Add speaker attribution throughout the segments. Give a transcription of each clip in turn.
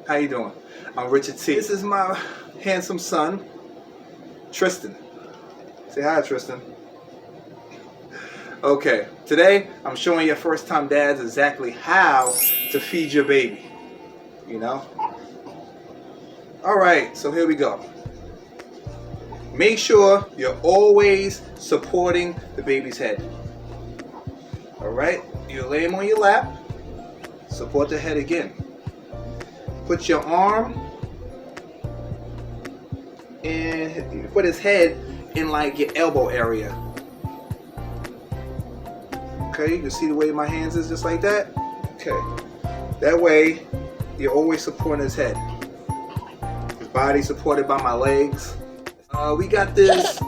Speaker 1: How you doing? I'm Richard T. This is my handsome son, Tristan. Say hi, Tristan. Okay, today I'm showing your first-time dads exactly how to feed your baby. You know? Alright, so here we go. Make sure you're always supporting the baby's head. Alright? You lay him on your lap. Support the head again. Put your arm and put his head in like your elbow area. Okay, you can see the way my hands is just like that. Okay, that way you're always supporting his head. His body supported by my legs. We got this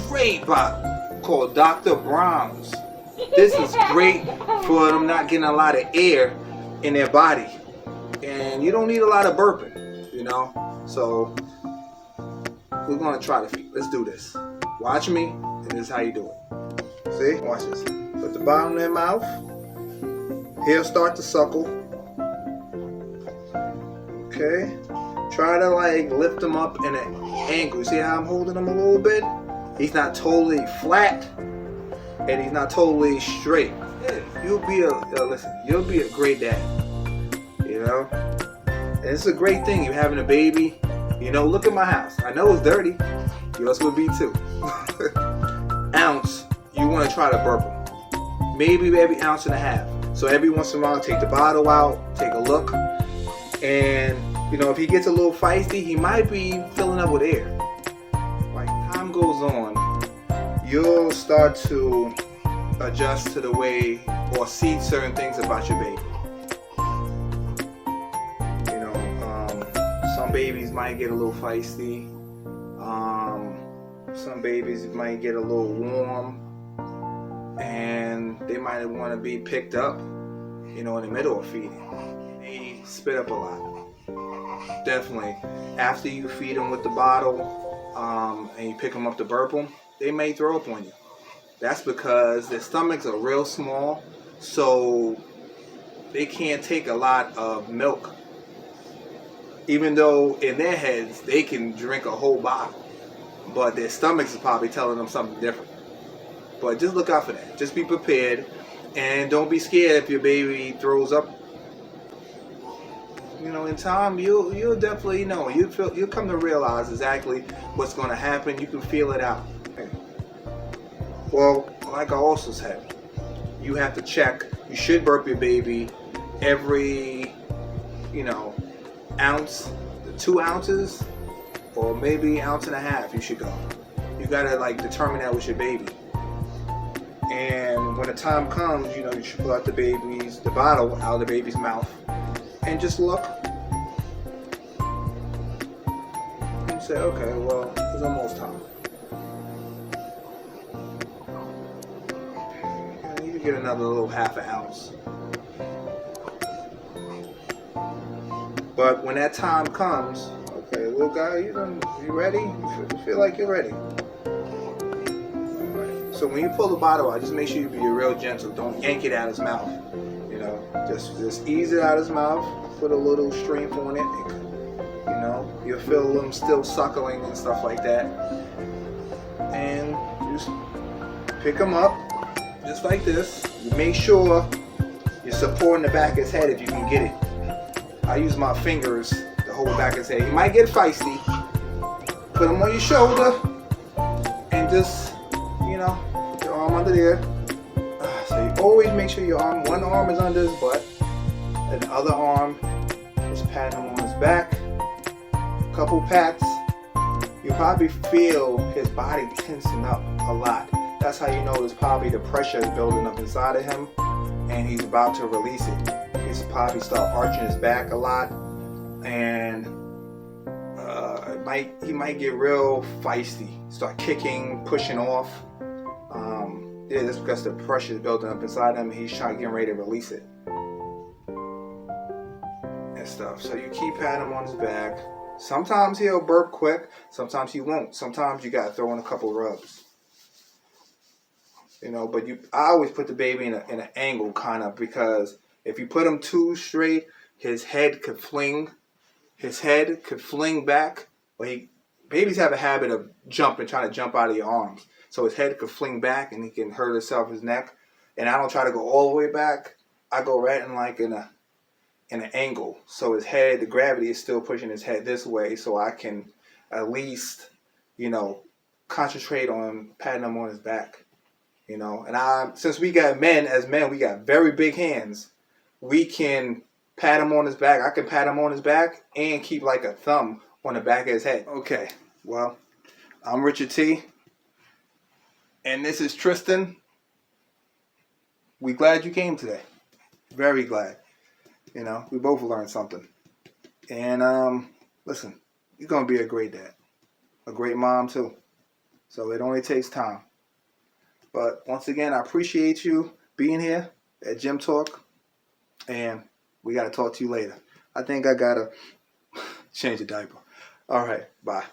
Speaker 1: great bot called Dr. Brahms. This is great for them not getting a lot of air in their body. And you don't need a lot of burping, you know? So, we're gonna try to feed. Let's do this. Watch me, and this is how you do it. See? Watch this. Put the bottom of their mouth. He'll start to suckle. Okay? Try to like lift him up in an angle. You see how I'm holding him a little bit? He's not totally flat, and he's not totally straight. Yeah, you'll be a great dad. You know, and it's a great thing. You're having a baby. You know, look at my house. I know it's dirty. Yours would be too. Ounce. You want to try to burp him. Maybe every ounce and a half. So every once in a while, take the bottle out, take a look, and you know, if he gets a little feisty, he might be filling up with air. Like time goes on, you'll start to adjust to the way or see certain things about your baby. Some babies might get a little feisty. Some babies might get a little warm, and they might want to be picked up, you know, in the middle of feeding. They spit up a lot. Definitely, after you feed them with the bottle, and you pick them up to burp them, they may throw up on you. That's because their stomachs are real small, so they can't take a lot of milk. Even though in their heads they can drink a whole bottle, but their stomachs is probably telling them something different. But just look out for that. Just be prepared, and don't be scared if your baby throws up. You know, in time you'll definitely know. You'll come to realize exactly what's going to happen. You can feel it out. Okay. Well, like I also said, you have to check. You should burp your baby every, you know, ounce, 2 ounces, or maybe ounce and a half. You should go. You gotta like determine that with your baby. And when the time comes, you know, you should pull out the bottle out of the baby's mouth, and just look and say, okay, well, it's almost time. And you can get another little half an ounce. But when that time comes, okay, little guy, you ready? You feel like you're ready. Alright. So when you pull the bottle out, just make sure you be real gentle. Don't yank it out of his mouth. You know, just ease it out of his mouth. Put a little strength on it. You know, you'll feel them still suckling and stuff like that. And just pick him up, just like this. You make sure you're supporting the back of his head if you can get it. I use my fingers to hold back his head. You might get feisty. Put them on your shoulder and just, you know, put your arm under there. So you always make sure one arm is under his butt and the other arm is patting him on his back. A couple pats. You probably feel his body tensing up a lot. That's how you know there's probably the pressure is building up inside of him and he's about to release it. He's probably start arching his back a lot, and he might get real feisty, start kicking, pushing off. Yeah, that's because the pressure is building up inside him, and he's getting ready to release it and stuff. So you keep patting him on his back. Sometimes he'll burp quick, sometimes he won't. Sometimes you gotta throw in a couple rubs. You know, but I always put the baby in an angle kind of, because if you put him too straight, his head could fling back. Babies have a habit of trying to jump out of your arms. So his head could fling back and he can hurt himself, his neck. And I don't try to go all the way back. I go right in an angle. So his head, the gravity is still pushing his head this way, so I can at least, concentrate on patting him on his back. And since we got men, we got very big hands. We can pat him on his back. I can pat him on his back and keep like a thumb on the back of his head. Okay, well, I'm Richard T. And this is Tristan. We glad you came today. Very glad. We both learned something. And listen, you're going to be a great dad. A great mom too. So it only takes time. But once again, I appreciate you being here at Gym Talk. And we got to talk to you later. I think I got to change the diaper. All right, bye.